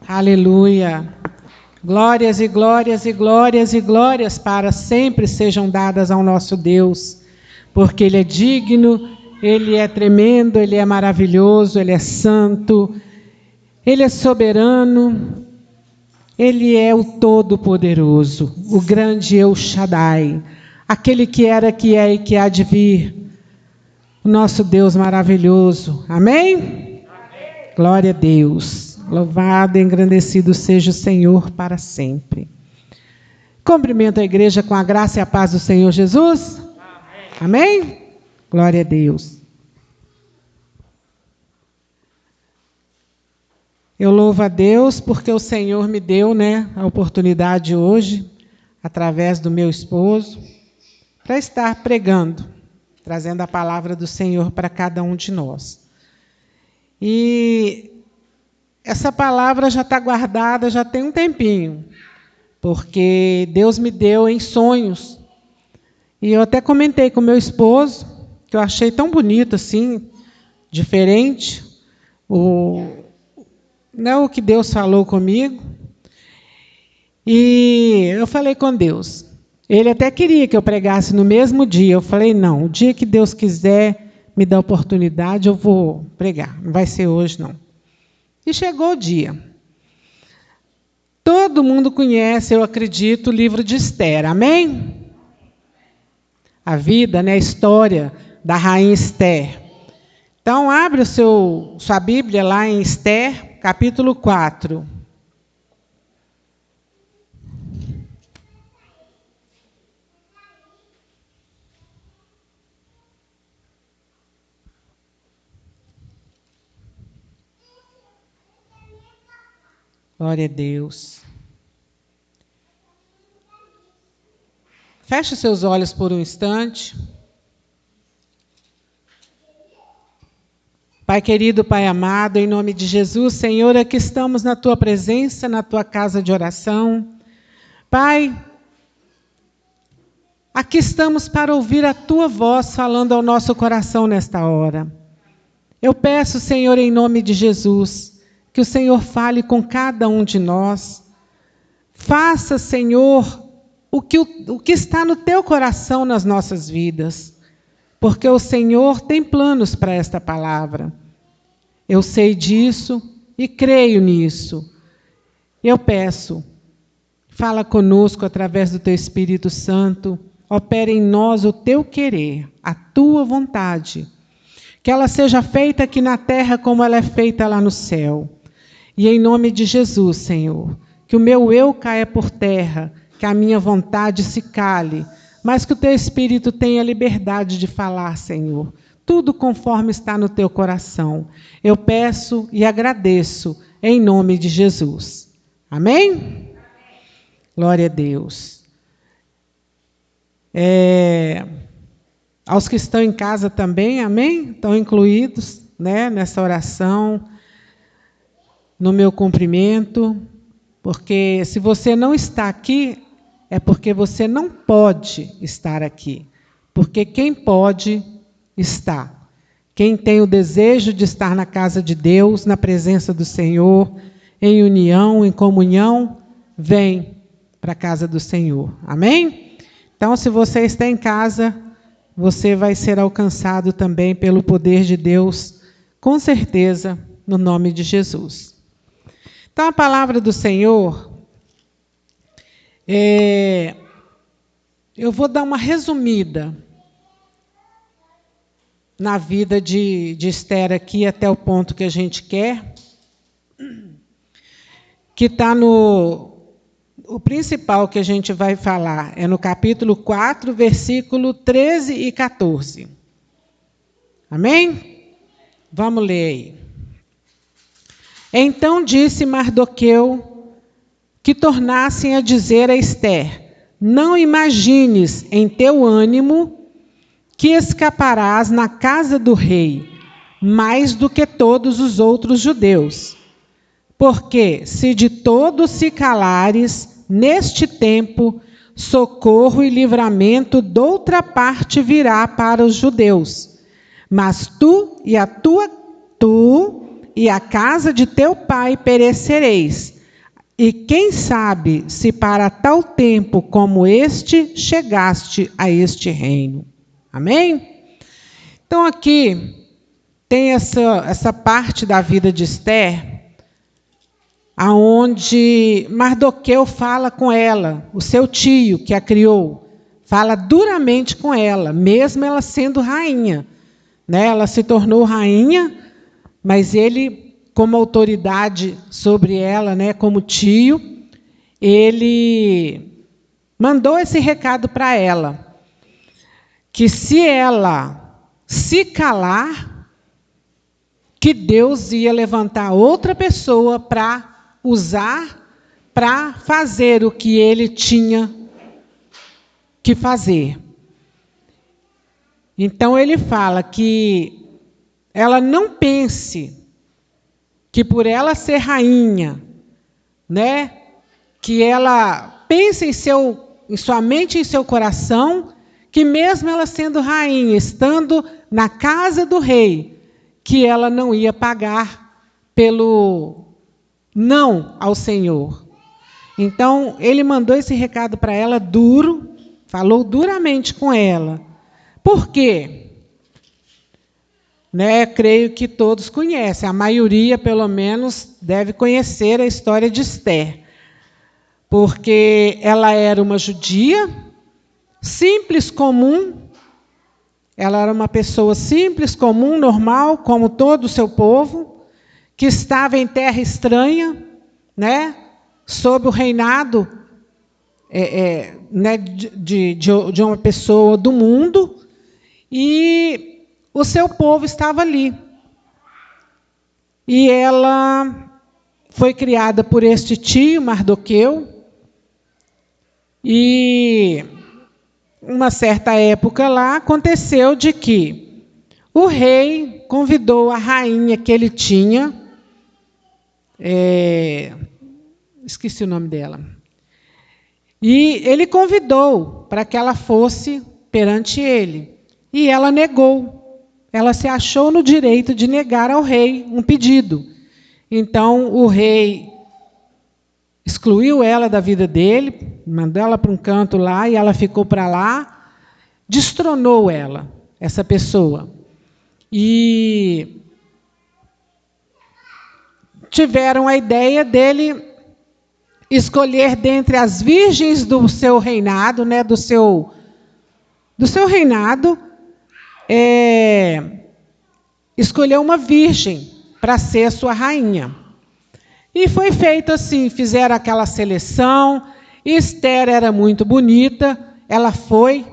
Aleluia. Glórias e glórias e glórias e glórias para sempre sejam dadas ao nosso Deus, porque Ele é digno, Ele é tremendo, Ele é maravilhoso, Ele é santo, Ele é soberano, Ele é o Todo-Poderoso, o grande El Shaddai, aquele que era, que é e que há de vir, o nosso Deus maravilhoso. Amém? Amém. Glória a Deus. Louvado e engrandecido seja o Senhor para sempre. Cumprimento a igreja com a graça e a paz do Senhor Jesus. Amém? Amém? Glória a Deus. Eu louvo a Deus porque o Senhor me deu, a oportunidade hoje, através do meu esposo, para estar pregando, trazendo a palavra do Senhor para cada um de nós. E essa palavra já está guardada, já tem um tempinho, porque Deus me deu em sonhos. E eu até comentei com meu esposo, que eu achei tão bonito assim, diferente, o que Deus falou comigo. E eu falei com Deus. Ele até queria que eu pregasse no mesmo dia. Eu falei, não, o dia que Deus quiser me dar oportunidade, eu vou pregar. Não vai ser hoje, não. E chegou o dia. Todo mundo conhece, eu acredito, o livro de Esther. Amém? A vida, a história da rainha Esther. Então, abre sua Bíblia lá em Esther, capítulo 4. Glória a Deus. Feche seus olhos por um instante. Pai querido, Pai amado, em nome de Jesus, Senhor, aqui estamos na Tua presença, na Tua casa de oração. Pai, aqui estamos para ouvir a Tua voz falando ao nosso coração nesta hora. Eu peço, Senhor, em nome de Jesus, que o Senhor fale com cada um de nós. Faça, Senhor, o que está no Teu coração nas nossas vidas. Porque o Senhor tem planos para esta palavra. Eu sei disso e creio nisso. Eu peço, fala conosco através do Teu Espírito Santo, opera em nós o Teu querer, a Tua vontade. Que ela seja feita aqui na terra como ela é feita lá no céu. E em nome de Jesus, Senhor, que o meu eu caia por terra, que a minha vontade se cale, mas que o Teu Espírito tenha liberdade de falar, Senhor. Tudo conforme está no Teu coração. Eu peço e agradeço em nome de Jesus. Amém? Amém. Glória a Deus. Aos que estão em casa também, amém? Estão incluídos, nessa oração, no meu cumprimento, porque se você não está aqui, é porque você não pode estar aqui. Porque quem pode, está. Quem tem o desejo de estar na casa de Deus, na presença do Senhor, em união, em comunhão, vem para a casa do Senhor. Amém? Então, se você está em casa, você vai ser alcançado também pelo poder de Deus, com certeza, no nome de Jesus. Então, a palavra do Senhor, eu vou dar uma resumida na vida de Esther aqui, até o ponto que a gente quer, que está o principal que a gente vai falar é no capítulo 4, versículo 13 e 14. Amém? Vamos ler aí. Então disse Mardoqueu que tornassem a dizer a Esther: não imagines em teu ânimo que escaparás na casa do rei, mais do que todos os outros judeus. Porque, se de todo se calares, neste tempo, socorro e livramento doutra parte virá para os judeus. Mas tu e a casa de teu pai perecereis. E quem sabe se para tal tempo como este chegaste a este reino. Amém? Então aqui tem essa parte da vida de Esther, aonde Mardoqueu fala com ela, o seu tio que a criou, fala duramente com ela, mesmo ela sendo rainha, né? Ela se tornou rainha, mas ele, como autoridade sobre ela, né, como tio, ele mandou esse recado para ela, que se ela se calar, que Deus ia levantar outra pessoa para usar, para fazer o que ele tinha que fazer. Então ele fala que ela não pense que por ela ser rainha, né, que ela pense em sua mente e em seu coração, que mesmo ela sendo rainha, estando na casa do rei, que ela não ia pagar pelo não ao Senhor. Então, ele mandou esse recado para ela duro, falou duramente com ela. Por quê? Né, creio que todos conhecem, a maioria, pelo menos, deve conhecer a história de Esther. Porque ela era uma judia, simples, comum. Ela era uma pessoa simples, comum, normal, como todo o seu povo, que estava em terra estranha, né, sob o reinado né, de uma pessoa do mundo, e o seu povo estava ali. E ela foi criada por este tio, Mardoqueu, e uma certa época lá aconteceu de que o rei convidou a rainha que ele tinha, esqueci o nome dela, e ele convidou para que ela fosse perante ele, e ela negou. Ela se achou no direito de negar ao rei um pedido. Então o rei excluiu ela da vida dele, mandou ela para um canto lá, e ela ficou para lá, destronou ela, essa pessoa. E tiveram a ideia dele escolher dentre as virgens do seu reinado, né, do seu reinado, escolher uma virgem para ser a sua rainha. E foi feito assim, fizeram aquela seleção. Esther era muito bonita, ela foi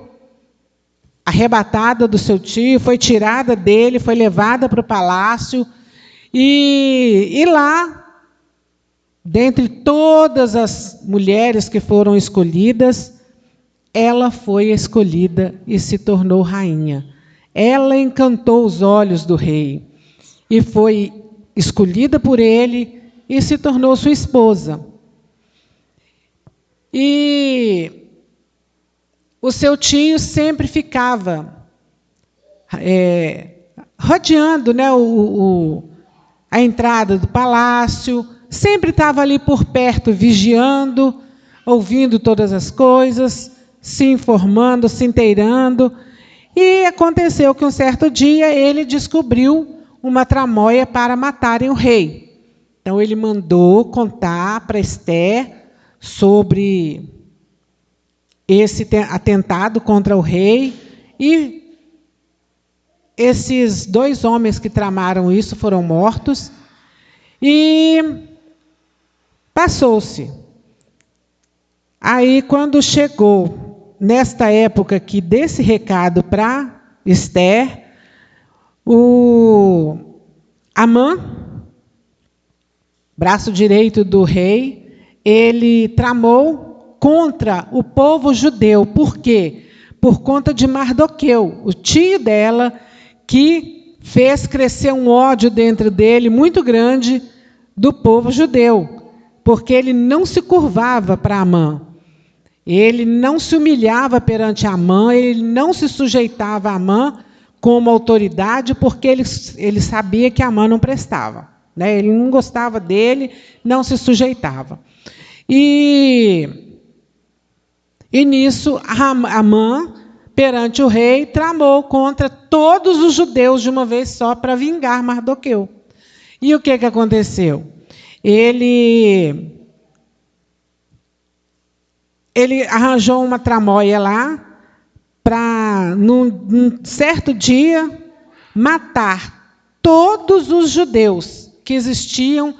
arrebatada do seu tio, foi tirada dele, foi levada para o palácio, e lá, dentre todas as mulheres que foram escolhidas, ela foi escolhida e se tornou rainha. Ela encantou os olhos do rei, e foi escolhida por ele, e se tornou sua esposa. E o seu tio sempre ficava rodeando, né, a entrada do palácio, sempre estava ali por perto, vigiando, ouvindo todas as coisas, se informando, se inteirando. E aconteceu que um certo dia ele descobriu uma tramóia para matarem o rei. Então ele mandou contar para Esther sobre esse atentado contra o rei, e esses 2 homens que tramaram isso foram mortos, e passou-se. Aí, quando chegou nesta época que desse recado para Esther, o Amã, braço direito do rei, ele tramou contra o povo judeu. Por quê? Por conta de Mardoqueu, o tio dela, que fez crescer um ódio dentro dele muito grande do povo judeu, porque ele não se curvava para Amã. Ele não se humilhava perante Amã, ele não se sujeitava a Amã como autoridade, porque ele sabia que Amã não prestava. né? Ele não gostava dele, não se sujeitava. E nisso, Amã, perante o rei, tramou contra todos os judeus de uma vez só para vingar Mardoqueu. E o que aconteceu? Ele arranjou uma tramóia lá para, num certo dia, matar todos os judeus que existiam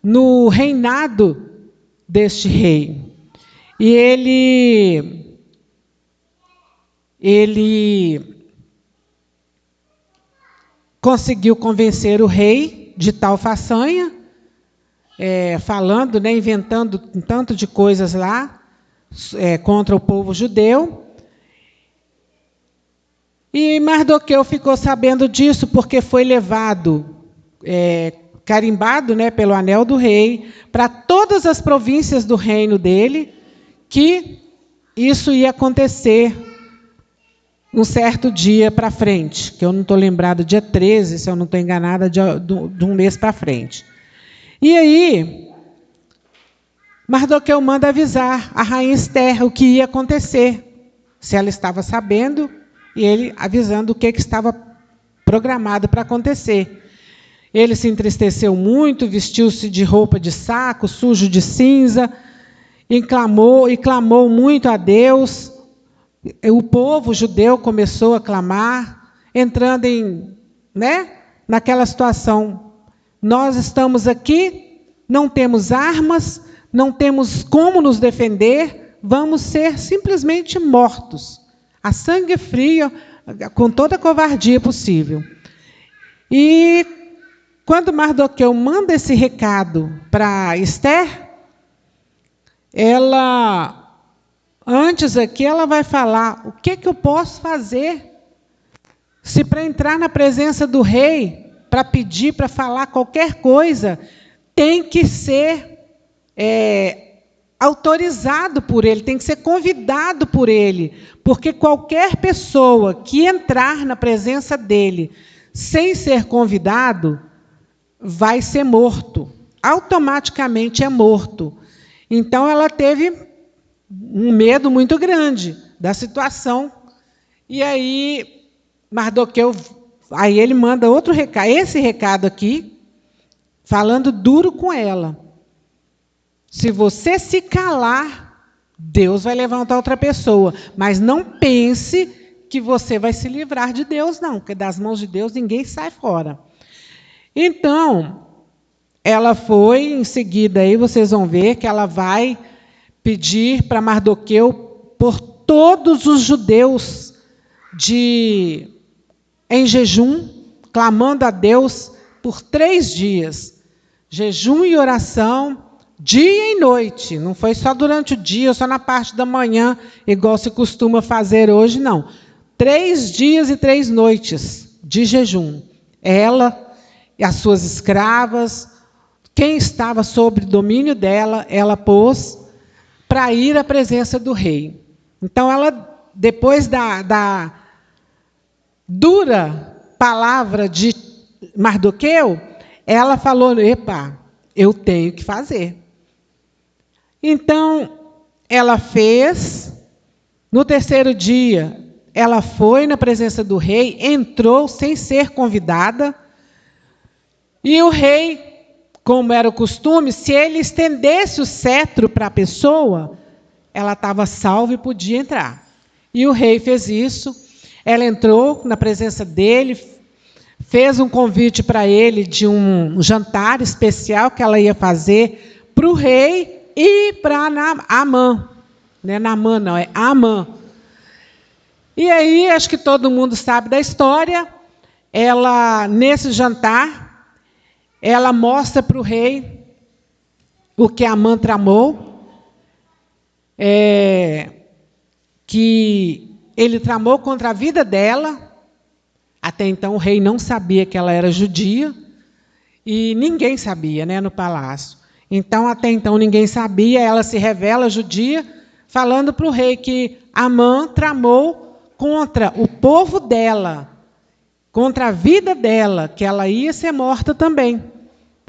no reinado deste rei. E ele conseguiu convencer o rei de tal façanha, falando, né, inventando um tanto de coisas lá, contra o povo judeu. E Mardoqueu ficou sabendo disso, porque foi levado, carimbado, né, pelo anel do rei, para todas as províncias do reino dele, que isso ia acontecer um certo dia para frente, que eu não estou lembrado, dia 13, se eu não estou enganada, de um mês para frente. E aí, Mardoqueu manda avisar a rainha Esther o que ia acontecer, se ela estava sabendo, e ele avisando o que estava programado para acontecer. Ele se entristeceu muito, vestiu-se de roupa de saco, sujo de cinza, e clamou muito a Deus. O povo judeu começou a clamar, entrando naquela situação. Nós estamos aqui, não temos armas, não temos como nos defender, vamos ser simplesmente mortos, a sangue frio, com toda a covardia possível. E quando Mardoqueu manda esse recado para Esther, antes aqui, ela vai falar o que eu posso fazer, se para entrar na presença do rei, para pedir, para falar qualquer coisa, tem que ser autorizado por ele, tem que ser convidado por ele, porque qualquer pessoa que entrar na presença dele sem ser convidado, vai ser morto, automaticamente é morto. Então, ela teve um medo muito grande da situação. E aí, Mardoqueu, aí ele manda outro recado, esse recado aqui, falando duro com ela. Se você se calar, Deus vai levantar outra pessoa. Mas não pense que você vai se livrar de Deus, não, porque das mãos de Deus ninguém sai fora. Então, ela foi, em seguida, aí vocês vão ver que ela vai pedir para Mardoqueu por todos os judeus em jejum, clamando a Deus por 3 dias. Jejum e oração, dia e noite. Não foi só durante o dia, só na parte da manhã, igual se costuma fazer hoje, não. 3 dias e 3 noites de jejum. Ela e as suas escravas, quem estava sob domínio dela, ela pôs para ir à presença do rei. Então, ela, depois da dura palavra de Mardoqueu, ela falou, epa, eu tenho que fazer. Então, ela fez. No 3º dia, ela foi na presença do rei, entrou sem ser convidada, e o rei, como era o costume, se ele estendesse o cetro para a pessoa, ela estava salva e podia entrar. E o rei fez isso. Ela entrou na presença dele, fez um convite para ele de um jantar especial que ela ia fazer para o rei e para Amã. Não é Naamã, não, é Amã. E aí, acho que todo mundo sabe da história. Ela, nesse jantar, ela mostra para o rei o que Amã tramou, que ele tramou contra a vida dela. Até então o rei não sabia que ela era judia, e ninguém sabia, né, no palácio. Então, até então ninguém sabia, ela se revela judia, falando para o rei que Amã tramou contra o povo dela, contra a vida dela, que ela ia ser morta também,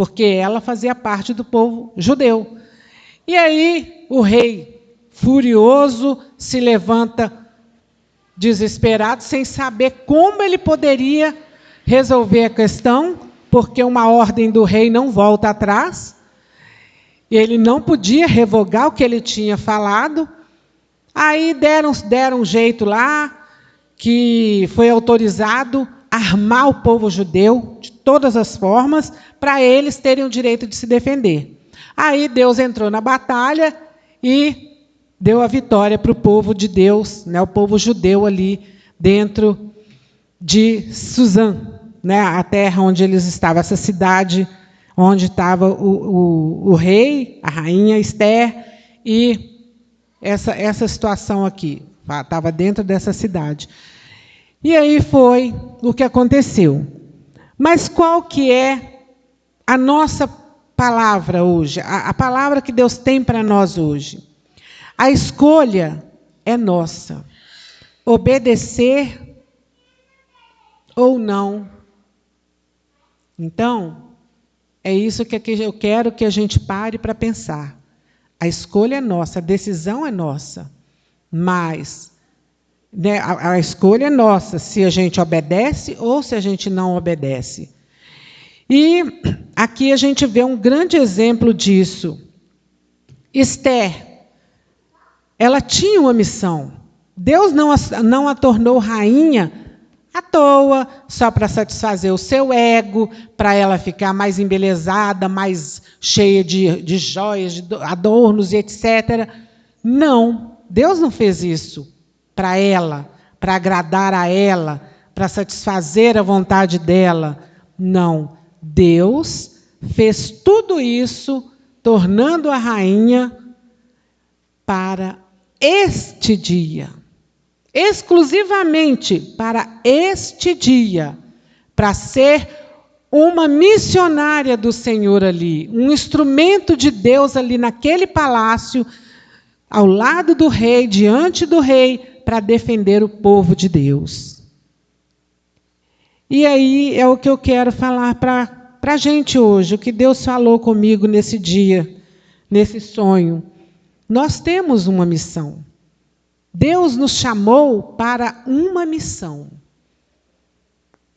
porque ela fazia parte do povo judeu. E aí o rei, furioso, se levanta desesperado, sem saber como ele poderia resolver a questão, porque uma ordem do rei não volta atrás, e ele não podia revogar o que ele tinha falado. Aí deram um jeito lá, que foi autorizado a armar o povo judeu de todas as formas, para eles terem o direito de se defender. Aí Deus entrou na batalha e deu a vitória para o povo de Deus, né, o povo judeu ali dentro de Suzã, né, a terra onde eles estavam, essa cidade onde estava o rei, a rainha Esther, e essa situação aqui, estava dentro dessa cidade. E aí foi o que aconteceu. Mas qual que é a nossa palavra hoje? A palavra que Deus tem para nós hoje? A escolha é nossa. Obedecer ou não. Então, é isso que eu quero que a gente pare para pensar. A escolha é nossa, a decisão é nossa. Mas né, a escolha é nossa, se a gente obedece ou se a gente não obedece. E aqui a gente vê um grande exemplo disso. Esther, ela tinha uma missão. Deus não a tornou rainha à toa, só para satisfazer o seu ego, para ela ficar mais embelezada, mais cheia de joias, de adornos e etc. Não, Deus não fez isso para ela, para agradar a ela, para satisfazer a vontade dela. Não, Deus fez tudo isso, tornando-a rainha para este dia. Exclusivamente para este dia, para ser uma missionária do Senhor ali, um instrumento de Deus ali naquele palácio, ao lado do rei, diante do rei, para defender o povo de Deus. E aí é o que eu quero falar para a gente hoje, o que Deus falou comigo nesse dia, nesse sonho. Nós temos uma missão. Deus nos chamou para uma missão.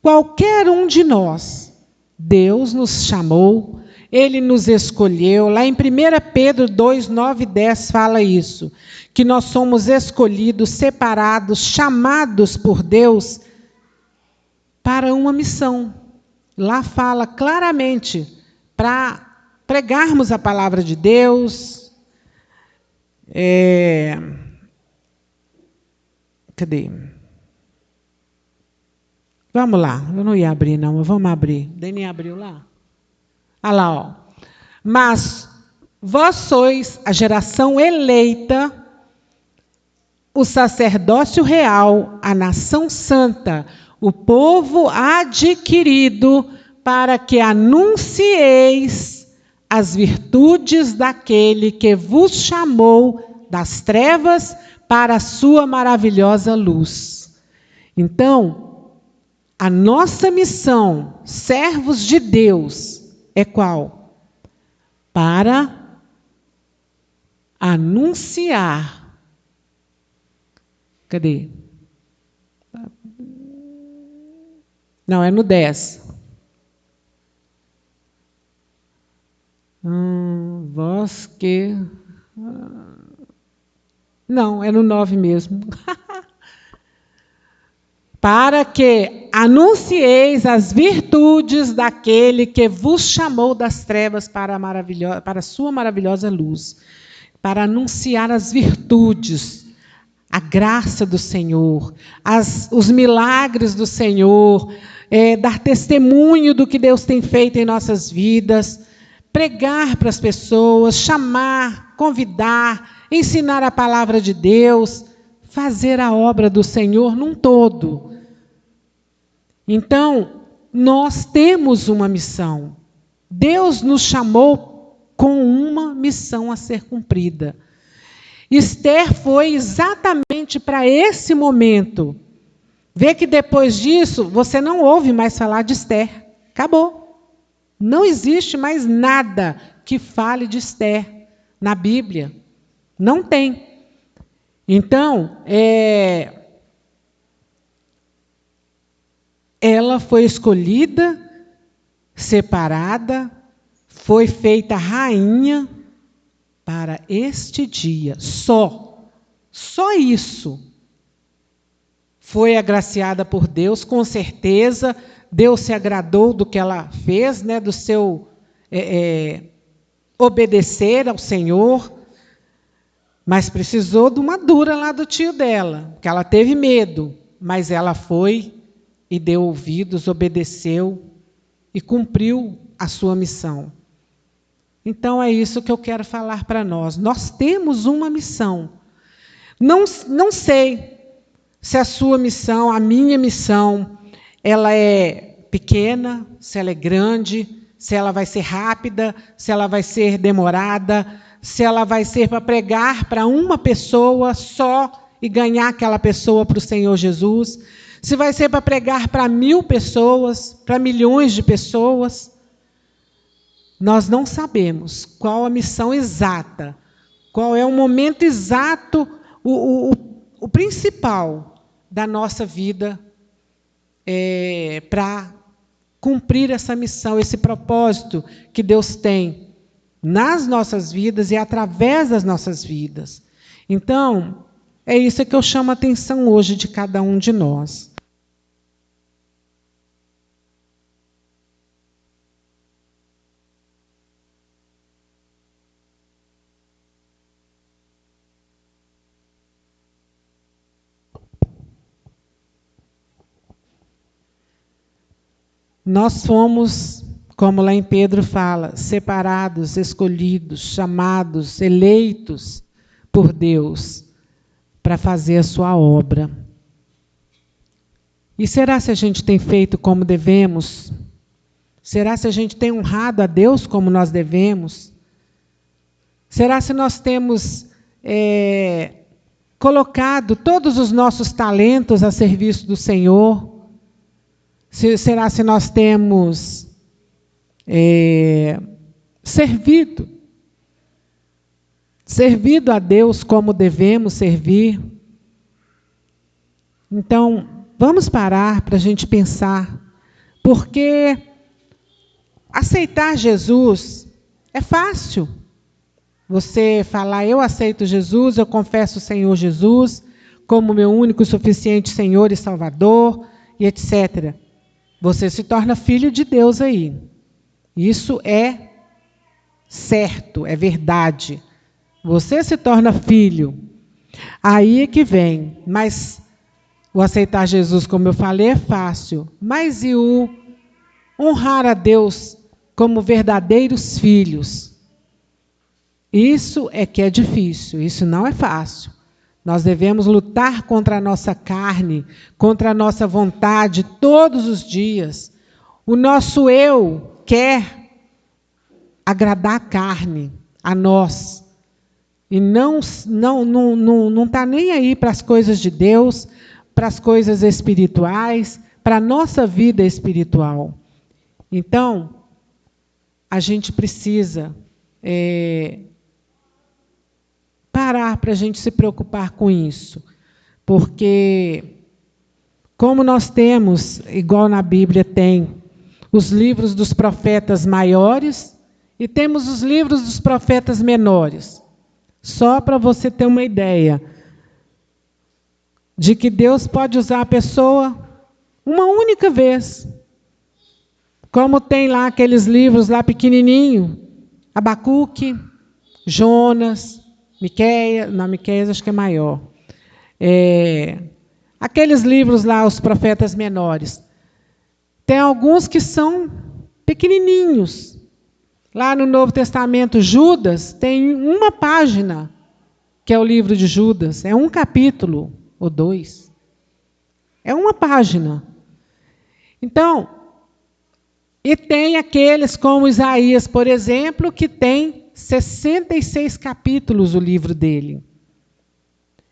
Qualquer um de nós, Deus nos chamou, Ele nos escolheu. Lá em 1 Pedro 2, 9 e 10 fala isso, que nós somos escolhidos, separados, chamados por Deus para uma missão. Lá fala claramente para pregarmos a palavra de Deus. Cadê? Vamos lá, eu não ia abrir não, mas vamos abrir. Dani abriu lá? Ah lá, ó. Mas vós sois a geração eleita, o sacerdócio real, a nação santa, o povo adquirido, para que anuncieis as virtudes daquele que vos chamou das trevas para a sua maravilhosa luz. Então, a nossa missão, servos de Deus, é qual? Para anunciar. Cadê? Não, é no 10. Vós que... Não, é no 9 mesmo. Para que anuncieis as virtudes daquele que vos chamou das trevas para a sua maravilhosa luz. Para anunciar as virtudes, a graça do Senhor, os milagres do Senhor, dar testemunho do que Deus tem feito em nossas vidas, pregar para as pessoas, chamar, convidar, ensinar a palavra de Deus, fazer a obra do Senhor num todo. Então, nós temos uma missão. Deus nos chamou com uma missão a ser cumprida. Esther foi exatamente para esse momento. Vê que depois disso, você não ouve mais falar de Esther. Acabou. Não existe mais nada que fale de Esther na Bíblia. Não tem. Então, ela foi escolhida, separada, foi feita rainha para este dia. Só isso. Foi agraciada por Deus, com certeza. Deus se agradou do que ela fez, né, do seu obedecer ao Senhor, mas precisou de uma dura lá do tio dela, porque ela teve medo, mas ela foi e deu ouvidos, obedeceu e cumpriu a sua missão. Então é isso que eu quero falar para nós. Nós temos uma missão. Não sei se a sua missão, a minha missão, ela é pequena, se ela é grande, se ela vai ser rápida, se ela vai ser demorada, se ela vai ser para pregar para uma pessoa só e ganhar aquela pessoa para o Senhor Jesus, se vai ser para pregar para 1000 pessoas, para milhões de pessoas. Nós não sabemos qual a missão exata, qual é o momento exato, o principal da nossa vida para cumprir essa missão, esse propósito que Deus tem nas nossas vidas e através das nossas vidas. Então, é isso que eu chamo a atenção hoje de cada um de nós. Nós fomos, como lá em Pedro fala, separados, escolhidos, chamados, eleitos por Deus para fazer a sua obra. E será se a gente tem feito como devemos? Será se a gente tem honrado a Deus como nós devemos? Será se nós temos colocado todos os nossos talentos a serviço do Senhor? Será se nós temos servido a Deus como devemos servir? Então, vamos parar para a gente pensar, porque aceitar Jesus é fácil. Você falar, eu aceito Jesus, eu confesso o Senhor Jesus como meu único e suficiente Senhor e Salvador, e etc. Você se torna filho de Deus aí. Isso é certo, é verdade. Você se torna filho. Aí é que vem. Mas o aceitar Jesus, como eu falei, é fácil. Mas e o honrar a Deus como verdadeiros filhos? Isso é que é difícil, isso não é fácil. Nós devemos lutar contra a nossa carne, contra a nossa vontade todos os dias. O nosso eu quer agradar a carne, a nós. E não está nem aí para as coisas de Deus, para as coisas espirituais, para a nossa vida espiritual. Então, a gente precisa parar para a gente se preocupar com isso. Porque, como nós temos, igual na Bíblia tem, os livros dos profetas maiores e temos os livros dos profetas menores. Só para você ter uma ideia de que Deus pode usar a pessoa uma única vez. Como tem lá aqueles livros lá pequenininho, Abacuque, Jonas, Miqueias acho que é maior. Aqueles livros lá, os profetas menores. Tem alguns que são pequenininhos. Lá no Novo Testamento, Judas tem uma página, que é o livro de Judas. É um capítulo ou 2. É uma página. Então, e tem aqueles como Isaías, por exemplo, que tem 66 capítulos o livro dele.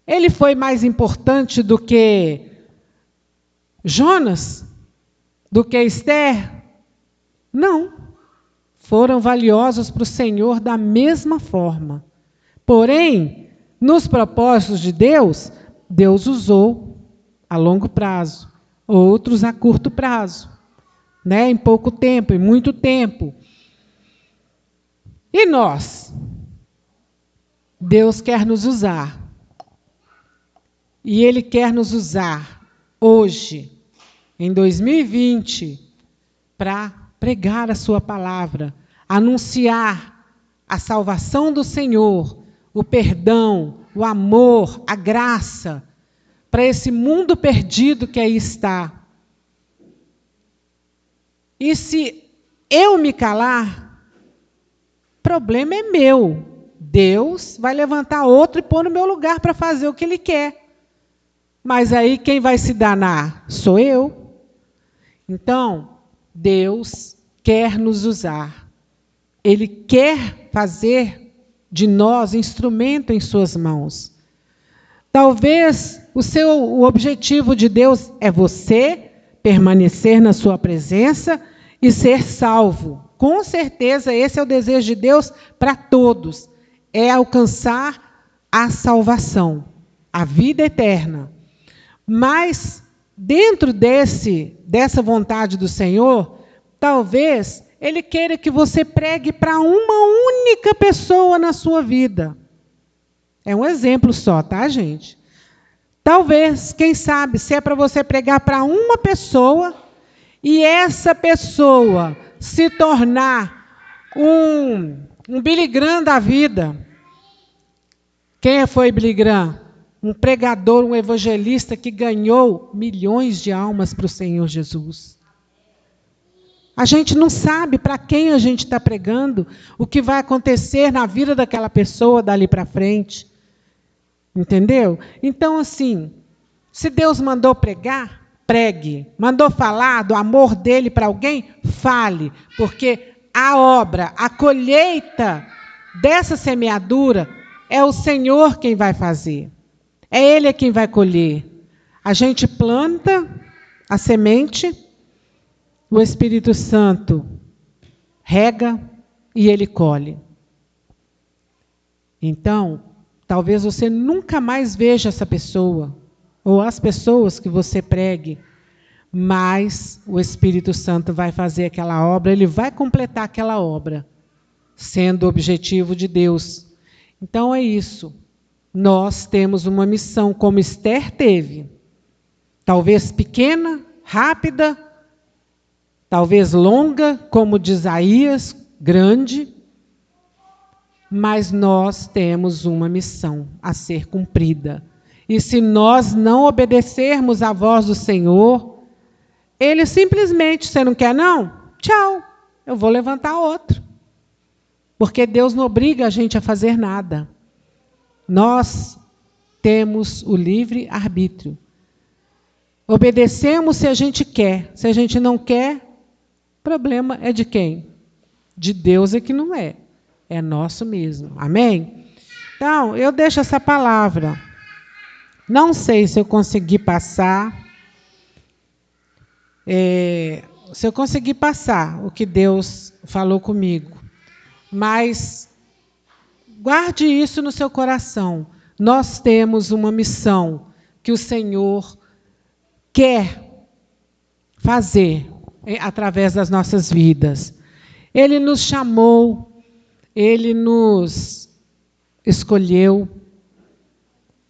Ele foi mais importante do que Jonas? Do que Esther? Não. foram valiosos para o Senhor da mesma forma. Porém, nos propósitos de Deus, Deus usou a longo prazo, outros a curto prazo, né? Em pouco tempo, em muito tempo. E nós? Deus quer nos usar. E Ele quer nos usar hoje, em 2020, para pregar a sua palavra, anunciar a salvação do Senhor, o perdão, o amor, a graça, para esse mundo perdido que aí está. E se eu me calar, problema é meu. Deus vai levantar outro e pôr no meu lugar para fazer o que Ele quer. Mas aí quem vai se danar? Sou eu. Então, Deus quer nos usar. Ele quer fazer de nós instrumento em suas mãos. Talvez o objetivo de Deus é você permanecer na sua presença e ser salvo. Com certeza, esse é o desejo de Deus para todos. É alcançar a salvação, a vida eterna. Mas, dentro dessa vontade do Senhor, talvez Ele queira que você pregue para uma única pessoa na sua vida. É um exemplo só, tá, gente? Talvez, quem sabe, se é para você pregar para uma pessoa e essa pessoa se tornar um Billy Graham da vida. Quem foi Billy Graham? Um pregador, um evangelista que ganhou milhões de almas para o Senhor Jesus. A gente não sabe para quem a gente está pregando, o que vai acontecer na vida daquela pessoa dali para frente. Entendeu? Então, assim, se Deus mandou pregar, pregue. Mandou falar do amor dele para alguém, fale. Porque a obra, a colheita dessa semeadura é o Senhor quem vai fazer. É Ele quem vai colher. A gente planta a semente, o Espírito Santo rega e Ele colhe. Então, talvez você nunca mais veja essa pessoa, ou as pessoas que você pregue, mas o Espírito Santo vai fazer aquela obra, Ele vai completar aquela obra, sendo o objetivo de Deus. Então é isso. Nós temos uma missão, como Esther teve. Talvez pequena, rápida, talvez longa, como de Isaías, grande, mas nós temos uma missão a ser cumprida. E se nós não obedecermos à voz do Senhor, Ele simplesmente, você não quer não? Tchau, eu vou levantar outro. Porque Deus não obriga a gente a fazer nada. Nós temos o livre arbítrio. Obedecemos se a gente quer. Se a gente não quer, o problema é de quem? De Deus é que não é. É nosso mesmo. Amém? Então, eu deixo essa palavra. Não sei se eu consegui passar. Se eu conseguir passar o que Deus falou comigo. Mas guarde isso no seu coração. Nós temos uma missão que o Senhor quer fazer através das nossas vidas. Ele nos chamou, Ele nos escolheu.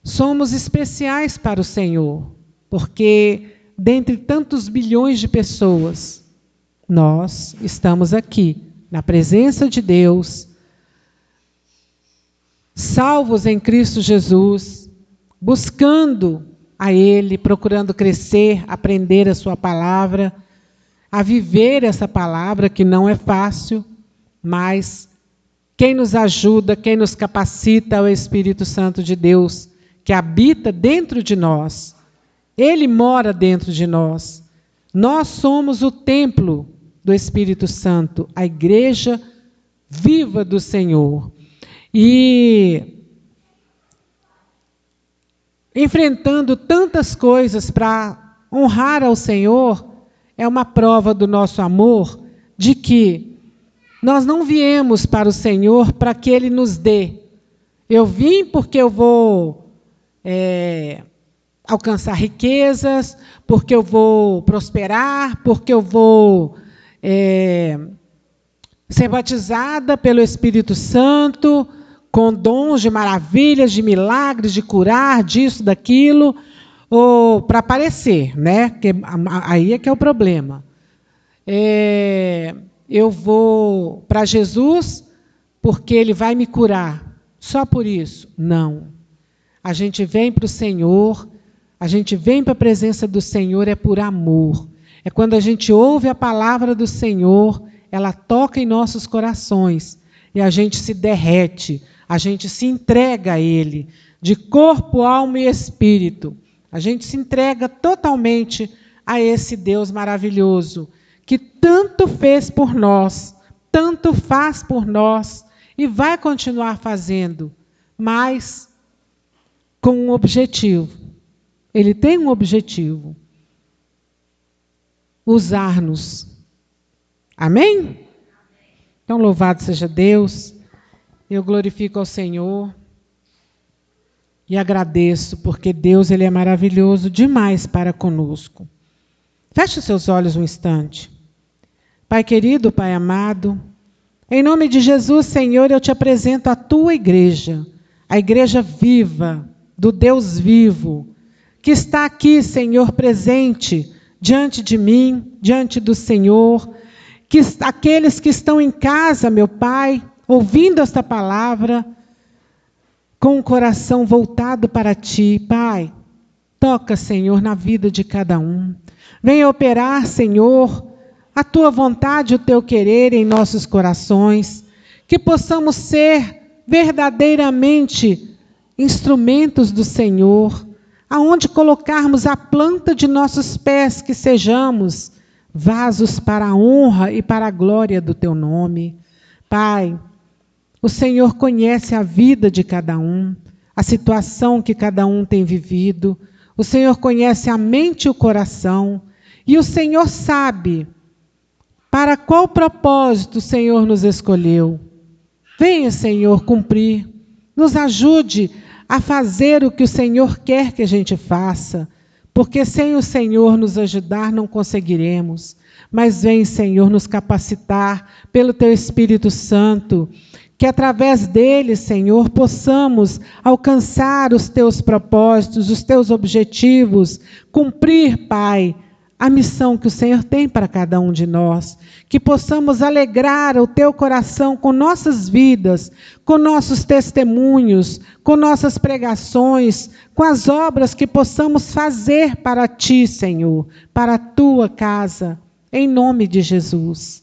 Somos especiais para o Senhor, porque dentre tantos bilhões de pessoas, nós estamos aqui, na presença de Deus, salvos em Cristo Jesus, buscando a Ele, procurando crescer, aprender a sua palavra, a viver essa palavra que não é fácil, mas quem nos ajuda, quem nos capacita é o Espírito Santo de Deus, que habita dentro de nós. Ele mora dentro de nós. Nós somos o templo do Espírito Santo, a igreja viva do Senhor. E enfrentando tantas coisas para honrar ao Senhor, é uma prova do nosso amor, de que Nós não viemos para o Senhor para que Ele nos dê. Eu vim porque eu vou alcançar riquezas, porque eu vou prosperar, porque eu vou ser batizada pelo Espírito Santo, com dons de maravilhas, de milagres, de curar, disso, daquilo, ou para aparecer, né? Que aí é que é o problema. Eu vou para Jesus porque Ele vai me curar. Só por isso? Não. A gente vem para o Senhor, a gente vem para a presença do Senhor é por amor. É quando a gente ouve a palavra do Senhor, ela toca em nossos corações e a gente se derrete, a gente se entrega a Ele, de corpo, alma e espírito. A gente se entrega totalmente a esse Deus maravilhoso, que tanto fez por nós, tanto faz por nós e vai continuar fazendo, mas com um objetivo. Ele tem um objetivo: usar-nos. Amém? Então, louvado seja Deus. Eu glorifico ao Senhor e agradeço, porque Deus, Ele é maravilhoso demais para conosco. Feche os seus olhos um instante. Pai querido, Pai amado, em nome de Jesus, Senhor, eu te apresento a tua igreja, a igreja viva, do Deus vivo, que está aqui, Senhor, presente, diante de mim, diante do Senhor, que aqueles que estão em casa, meu Pai, ouvindo esta palavra, com o coração voltado para Ti, Pai, toca, Senhor, na vida de cada um. Venha operar, Senhor, a Tua vontade, o Teu querer em nossos corações, que possamos ser verdadeiramente instrumentos do Senhor, aonde colocarmos a planta de nossos pés, que sejamos vasos para a honra e para a glória do Teu nome. Pai, o Senhor conhece a vida de cada um, a situação que cada um tem vivido. O Senhor conhece a mente e o coração. E o Senhor sabe para qual propósito o Senhor nos escolheu. Venha, Senhor, cumprir. Nos ajude a fazer o que o Senhor quer que a gente faça. Porque sem o Senhor nos ajudar não conseguiremos. Mas vem, Senhor, nos capacitar pelo Teu Espírito Santo, que através dele, Senhor, possamos alcançar os Teus propósitos, os Teus objetivos, cumprir, Pai, a missão que o Senhor tem para cada um de nós, que possamos alegrar o Teu coração com nossas vidas, com nossos testemunhos, com nossas pregações, com as obras que possamos fazer para Ti, Senhor, para a Tua casa, em nome de Jesus.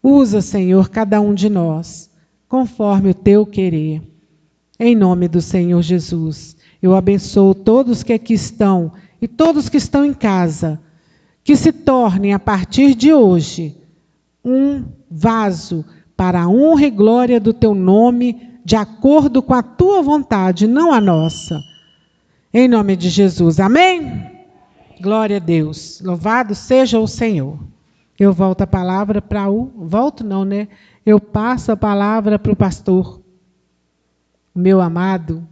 Usa, Senhor, cada um de nós, conforme o Teu querer. Em nome do Senhor Jesus, eu abençoo todos que aqui estão e todos que estão em casa, que se tornem, a partir de hoje, um vaso para a honra e glória do Teu nome, de acordo com a Tua vontade, não a nossa. Em nome de Jesus, amém? Glória a Deus. Louvado seja o Senhor. Eu volto a palavra para o... Volto não, né? Eu passo a palavra para o pastor, meu amado.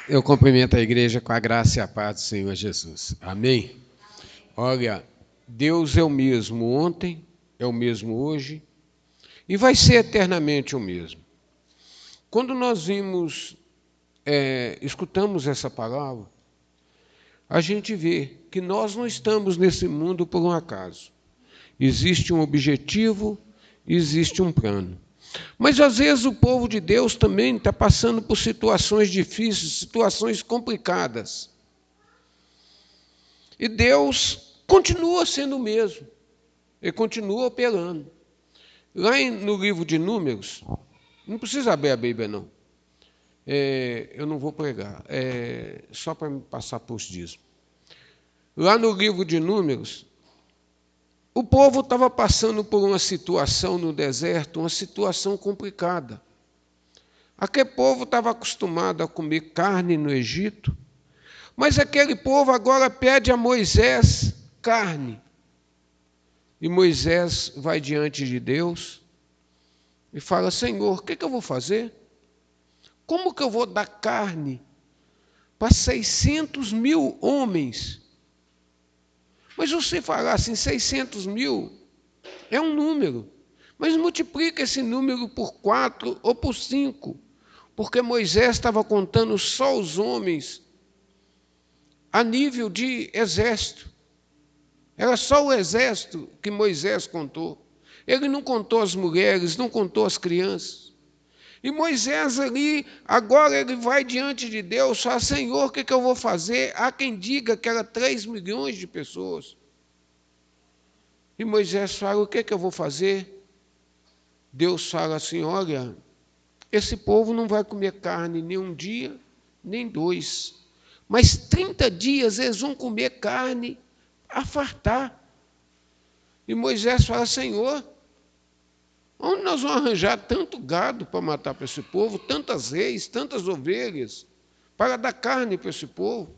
Eu cumprimento a igreja com a graça e a paz do Senhor Jesus. Amém? Olha, Deus é o mesmo ontem, é o mesmo hoje e vai ser eternamente o mesmo. Quando nós escutamos essa palavra, a gente vê que nós não estamos nesse mundo por um acaso. Existe um objetivo, existe um plano. Mas, às vezes, o povo de Deus também está passando por situações difíceis, situações complicadas. E Deus continua sendo o mesmo. Ele continua operando. Lá no livro de Números, não precisa abrir a Bíblia, não. Eu não vou pregar, só para me passar por dízimos. Lá no livro de Números, o povo estava passando por uma situação no deserto, uma situação complicada. Aquele povo estava acostumado a comer carne no Egito, Mas aquele povo agora pede a Moisés carne. E Moisés vai diante de Deus e fala: Senhor, o que eu vou fazer? Como que eu vou dar carne para 600.000 homens? Mas você falar assim, 600.000 é um número, mas multiplica esse número por 4 ou por 5, porque Moisés estava contando só os homens a nível de exército. Era só o exército que Moisés contou. Ele não contou as mulheres, não contou as crianças. E Moisés ali, agora ele vai diante de Deus, fala: Senhor, o que eu vou fazer? Há quem diga que era 3 milhões de pessoas. E Moisés fala: o que eu vou fazer? Deus fala assim: olha, esse povo não vai comer carne nem um dia, nem 2. Mas 30 dias eles vão comer carne a fartar. E Moisés fala: Senhor, onde nós vamos arranjar tanto gado para matar para esse povo, tantas reis, tantas ovelhas, para dar carne para esse povo?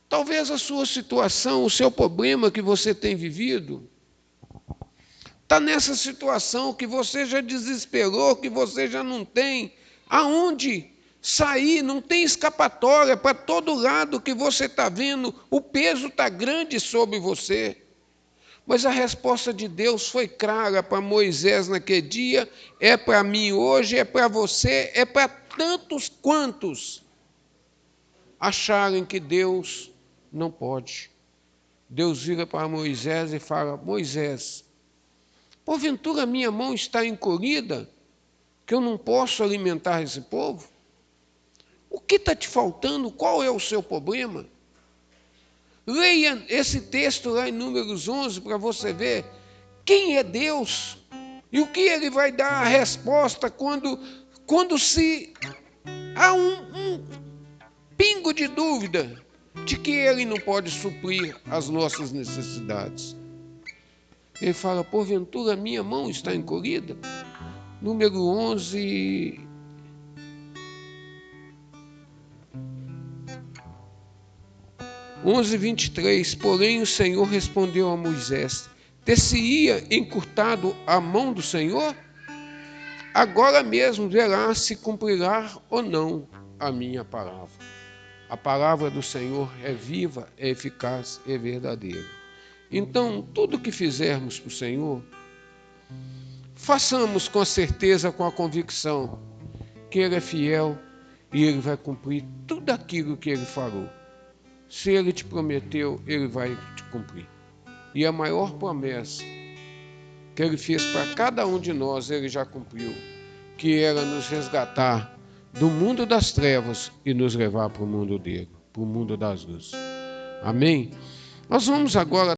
Talvez a sua situação, o seu problema que você tem vivido, está nessa situação que você já desesperou, que você já não tem aonde sair, não tem escapatória, para todo lado que você está vendo, o peso está grande sobre você. Mas a resposta de Deus foi clara para Moisés naquele dia, é para mim hoje, é para você, é para tantos quantos acharem que Deus não pode. Deus vira para Moisés e fala: Moisés, porventura minha mão está encolhida, que eu não posso alimentar esse povo? O que está te faltando? Qual é o seu problema? Leia esse texto lá em Números 11 para você ver quem é Deus e o que ele vai dar a resposta quando se há um pingo de dúvida de que ele não pode suprir as nossas necessidades. Ele fala: porventura minha mão está encolhida? Número 11, (11, 23). Porém o Senhor respondeu a Moisés: ter-se-ia encurtado a mão do Senhor? Agora mesmo verá se cumprirá ou não a minha palavra. A palavra do Senhor é viva, é eficaz, é verdadeira. Então, tudo que fizermos para o Senhor, façamos com a certeza, com a convicção que Ele é fiel e Ele vai cumprir tudo aquilo que Ele falou. Se Ele te prometeu, Ele vai te cumprir. E a maior promessa que Ele fez para cada um de nós, Ele já cumpriu, que era nos resgatar do mundo das trevas e nos levar para o mundo dele, para o mundo das luzes. Amém? Nós vamos agora